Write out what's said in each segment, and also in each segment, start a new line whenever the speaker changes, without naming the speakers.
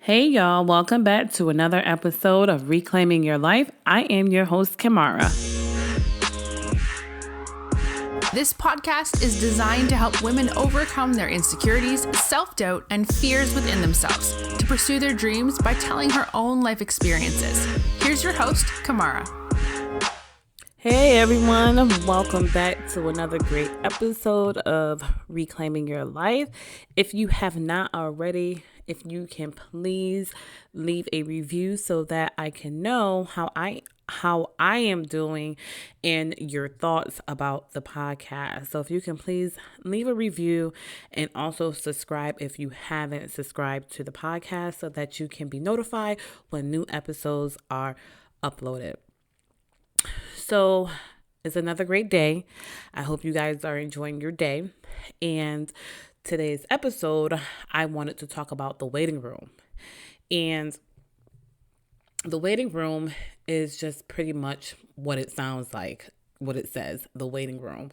Hey y'all, welcome back to another episode of Reclaiming Your Life. I am your host, Kamara.
This podcast is designed to help women overcome their insecurities, self-doubt, and fears within themselves to pursue their dreams by telling her own life experiences. Here's your host, Kamara.
Hey everyone, welcome back to another great episode of Reclaiming Your Life. If you have not already, if you can please leave a review so that I can know how I am doing and your thoughts about the podcast. So if you can please leave a review and also subscribe if you haven't subscribed to the podcast so that you can be notified when new episodes are uploaded. So it's another great day. I hope you guys are enjoying your day. And today's episode, I wanted to talk about the waiting room. And the waiting room is just pretty much what it sounds like, what it says, the waiting room,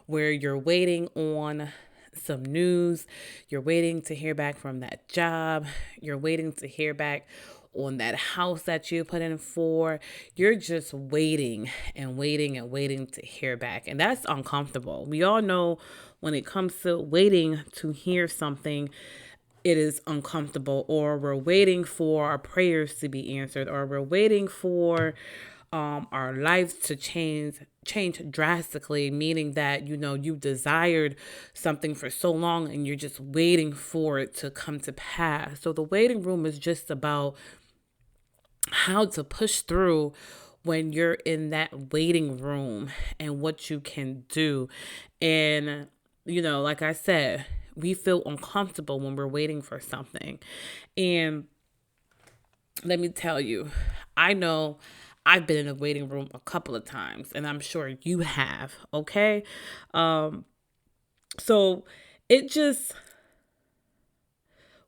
where you're waiting on some news, you're waiting to hear back from that job, you're waiting to hear back on that house that you put in for. You're just waiting and waiting and waiting to hear back. And that's uncomfortable. We all know when it comes to waiting to hear something, it is uncomfortable, or we're waiting for our prayers to be answered, or we're waiting for our lives to change drastically, meaning that, you desired something for so long and you're just waiting for it to come to pass. So the waiting room is just about how to push through when you're in that waiting room and what you can do. And, like I said, we feel uncomfortable when we're waiting for something. And let me tell you, I know I've been in a waiting room a couple of times, and I'm sure you have, okay? So it just,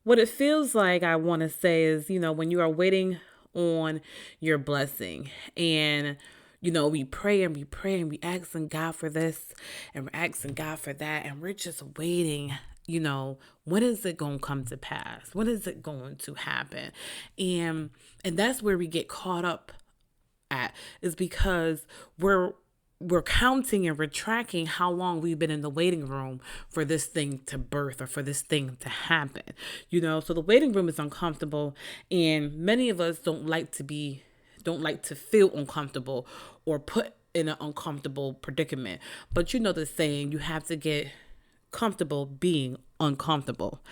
what it feels like, I want to say is, when you are waiting on your blessing, and we pray and we pray and we asking God for this and we're asking God for that, and we're just waiting. When is it going to come to pass? When is it going to happen? And that's where we get caught up at, is because we're counting and we're tracking how long we've been in the waiting room for this thing to birth or for this thing to happen. So the waiting room is uncomfortable, and many of us don't like to feel uncomfortable or put in an uncomfortable predicament. But the saying, you have to get comfortable being uncomfortable.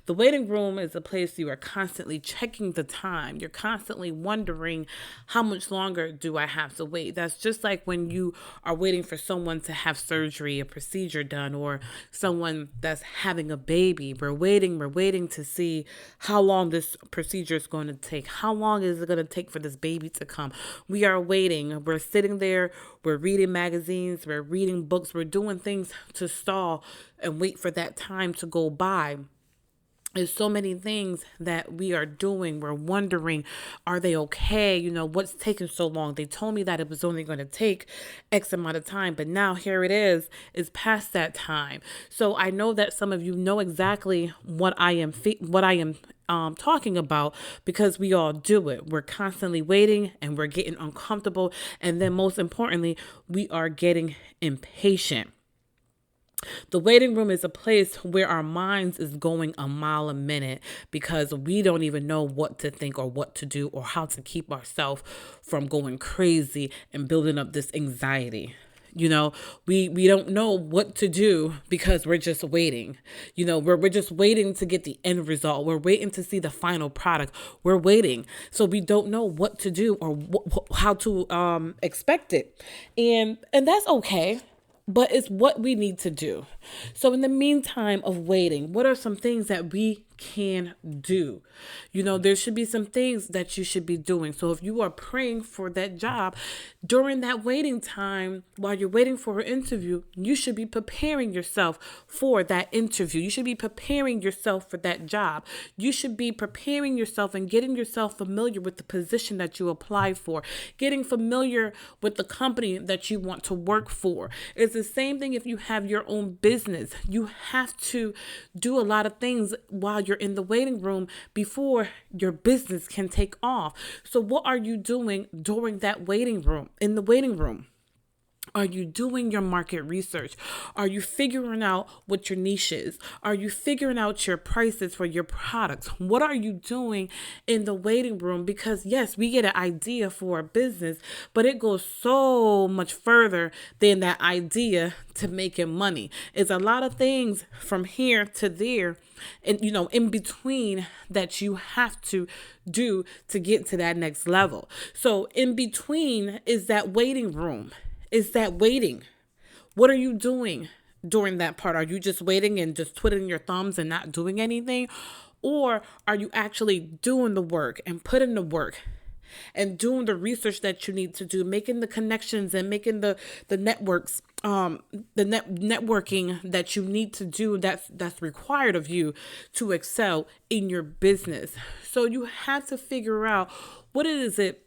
The waiting room is a place you are constantly checking the time. You're constantly wondering, how much longer do I have to wait? That's just like when you are waiting for someone to have surgery, a procedure done, or someone that's having a baby. We're waiting to see how long this procedure is going to take. How long is it going to take for this baby to come? We are waiting. We're sitting there. We're reading magazines. We're reading books. We're doing things to stall and wait for that time to go by. There's so many things that we are doing. We're wondering, are they okay? What's taking so long? They told me that it was only going to take X amount of time, but now here it is past that time. So I know that some of you know exactly what I am talking about, because we all do it. We're constantly waiting and we're getting uncomfortable. And then most importantly, we are getting impatient. The waiting room is a place where our minds is going a mile a minute, because we don't even know what to think or what to do or how to keep ourselves from going crazy and building up this anxiety. We don't know what to do because we're just waiting. We're just waiting to get the end result. We're waiting to see the final product. We're waiting. So we don't know what to do or how to expect it. And that's okay. But it's what we need to do. So in the meantime of waiting, what are some things that we can do? There should be some things that you should be doing. So if you are praying for that job during that waiting time, while you're waiting for an interview, you should be preparing yourself for that interview. You should be preparing yourself for that job. You should be preparing yourself and getting yourself familiar with the position that you apply for, getting familiar with the company that you want to work for. It's the same thing if you have your own business. You have to do a lot of things while you're in the waiting room before your business can take off. So what are you doing during that waiting room, in the waiting room? Are you doing your market research? Are you figuring out what your niche is? Are you figuring out your prices for your products? What are you doing in the waiting room? Because yes, we get an idea for a business, but it goes so much further than that idea to making money. It's a lot of things from here to there and, in between that you have to do to get to that next level. So in between is that waiting room. Is that waiting? What are you doing during that part? Are you just waiting and just twiddling your thumbs and not doing anything? Or are you actually doing the work and putting the work and doing the research that you need to do, making the connections and making the networks, networking that you need to do that's required of you to excel in your business? So you have to figure out what is it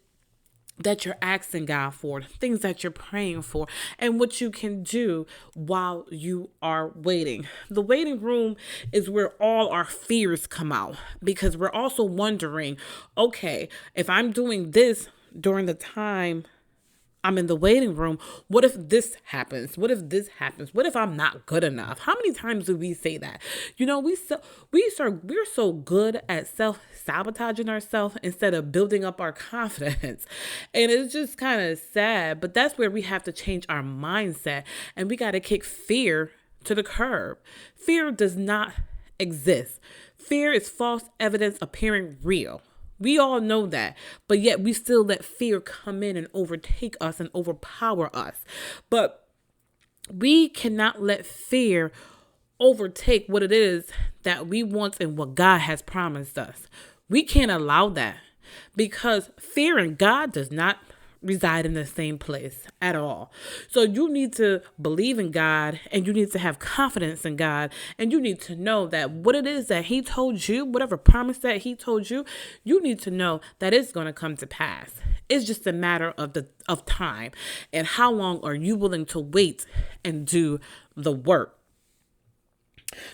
that you're asking God for, things that you're praying for, and what you can do while you are waiting. The waiting room is where all our fears come out, because we're also wondering, okay, if I'm doing this during the time I'm in the waiting room, what if this happens? What if this happens? What if I'm not good enough? How many times do we say that? We're so good at self-sabotaging ourselves instead of building up our confidence. And it's just kind of sad, but that's where we have to change our mindset, and we got to kick fear to the curb. Fear does not exist. Fear is false evidence appearing real. We all know that, but yet we still let fear come in and overtake us and overpower us. But we cannot let fear overtake what it is that we want and what God has promised us. We can't allow that, because fear and God does not reside in the same place at all. So you need to believe in God, and you need to have confidence in God, and you need to know that what it is that He told you, whatever promise that He told you, you need to know that it's going to come to pass. It's just a matter of time, and how long are you willing to wait and do the work.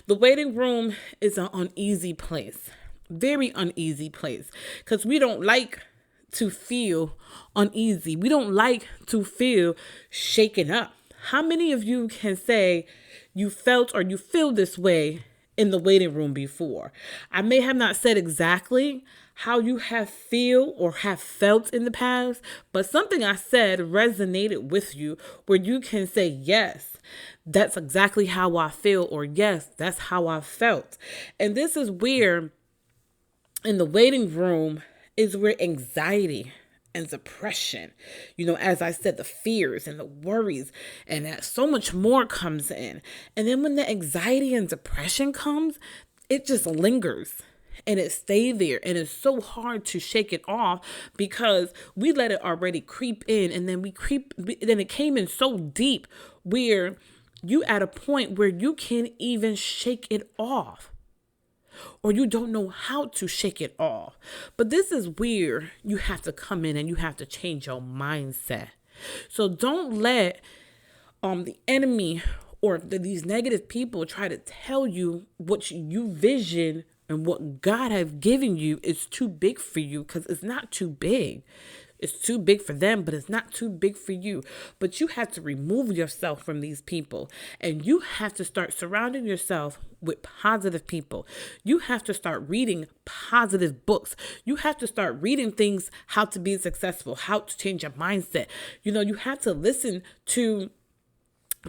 The waiting room is an uneasy place, very uneasy place, because we don't like to feel uneasy. We don't like to feel shaken up. How many of you can say you felt or you feel this way in the waiting room before? I may have not said exactly how you have feel or have felt in the past, but something I said resonated with you where you can say, yes, that's exactly how I feel, or yes, that's how I felt. And this is where in the waiting room is where anxiety and depression, as I said, the fears and the worries and that so much more comes in. And then when the anxiety and depression comes, it just lingers and it stays there. And it's so hard to shake it off because we let it already creep in. And then then it came in so deep where you at a point where you can't even shake it off, or you don't know how to shake it off. But this is where you have to come in and you have to change your mindset. So don't let the enemy or these negative people try to tell you what you vision and what God has given you is too big for you, because it's not too big. It's too big for them, but it's not too big for you. But you have to remove yourself from these people, and you have to start surrounding yourself with positive people. You have to start reading positive books. You have to start reading things, how to be successful, how to change your mindset. You have to listen to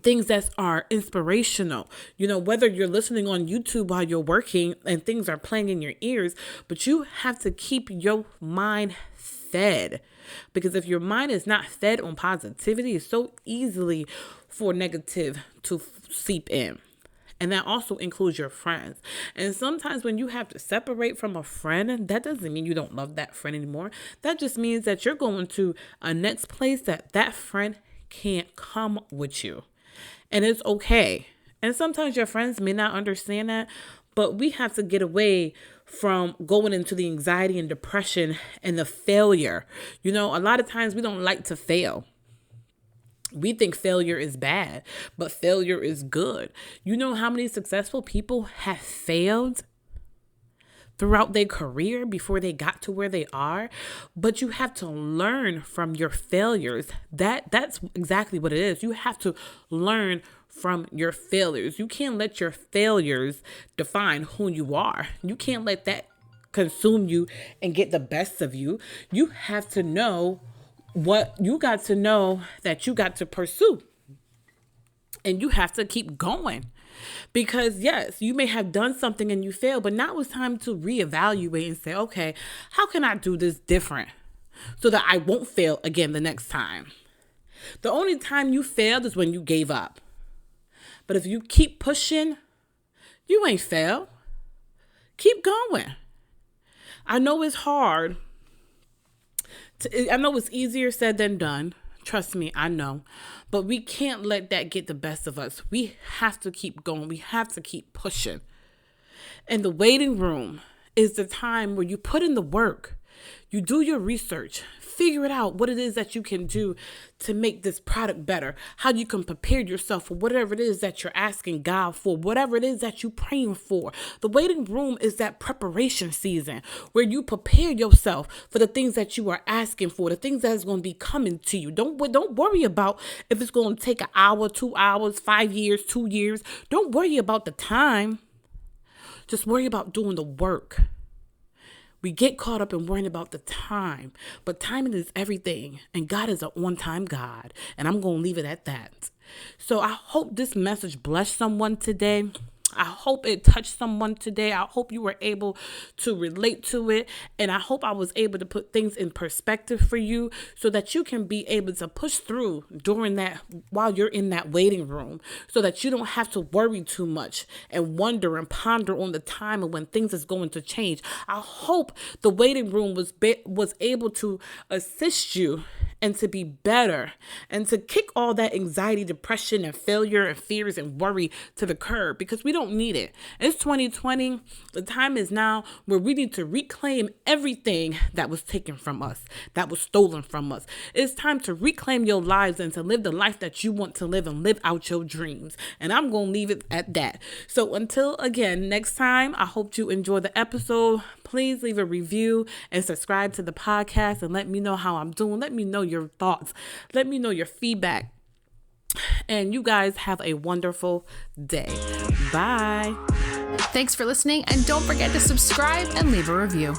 things that are inspirational, whether you're listening on YouTube while you're working and things are playing in your ears, but you have to keep your mind fed, because if your mind is not fed on positivity, it's so easily for negative to seep in. And that also includes your friends. And sometimes when you have to separate from a friend, that doesn't mean you don't love that friend anymore. That just means that you're going to a next place that friend can't come with you. And it's okay. And sometimes your friends may not understand that, but we have to get away from going into the anxiety and depression and the failure. A lot of times we don't like to fail. We think failure is bad, but failure is good. You know how many successful people have failed? throughout their career before they got to where they are, but you have to learn from your failures. That's exactly what it is. You have to learn from your failures. You can't let your failures define who you are. You can't let that consume you and get the best of you. You have to know what you got to know that you got to pursue. And you have to keep going. Because yes, you may have done something and you failed, but now it's time to reevaluate and say, okay, how can I do this different so that I won't fail again the next time? The only time you failed is when you gave up. But if you keep pushing, you ain't fail. Keep going. I know it's hard. I know it's easier said than done. Trust me, I know. But we can't let that get the best of us. We have to keep going. We have to keep pushing. And the waiting room is the time where you put in the work. You do your research. Figure it out what it is that you can do to make this product better. How you can prepare yourself for whatever it is that you're asking God for, whatever it is that you're praying for. The waiting room is that preparation season where you prepare yourself for the things that you are asking for, the things that is going to be coming to you. Don't worry about if it's going to take an hour, 2 hours, 5 years, 2 years. Don't worry about the time. Just worry about doing the work. We get caught up in worrying about the time, but timing is everything. And God is an on-time God. And I'm going to leave it at that. So I hope this message blessed someone today. I hope it touched someone today. I hope you were able to relate to it. And I hope I was able to put things in perspective for you so that you can be able to push through during that, while you're in that waiting room, so that you don't have to worry too much and wonder and ponder on the time and when things is going to change. I hope the waiting room was able to assist you and to be better and to kick all that anxiety, depression, and failure and fears and worry to the curb, because we don't need it. It's 2020. The time is now where we need to reclaim everything that was taken from us, that was stolen from us. It's time to reclaim your lives and to live the life that you want to live and live out your dreams. And I'm going to leave it at that. So until again, next time, I hope you enjoy the episode. Please leave a review and subscribe to the podcast and let me know how I'm doing. Let me know your thoughts. Let me know your feedback. And you guys have a wonderful day. Bye.
Thanks for listening, and don't forget to subscribe and leave a review.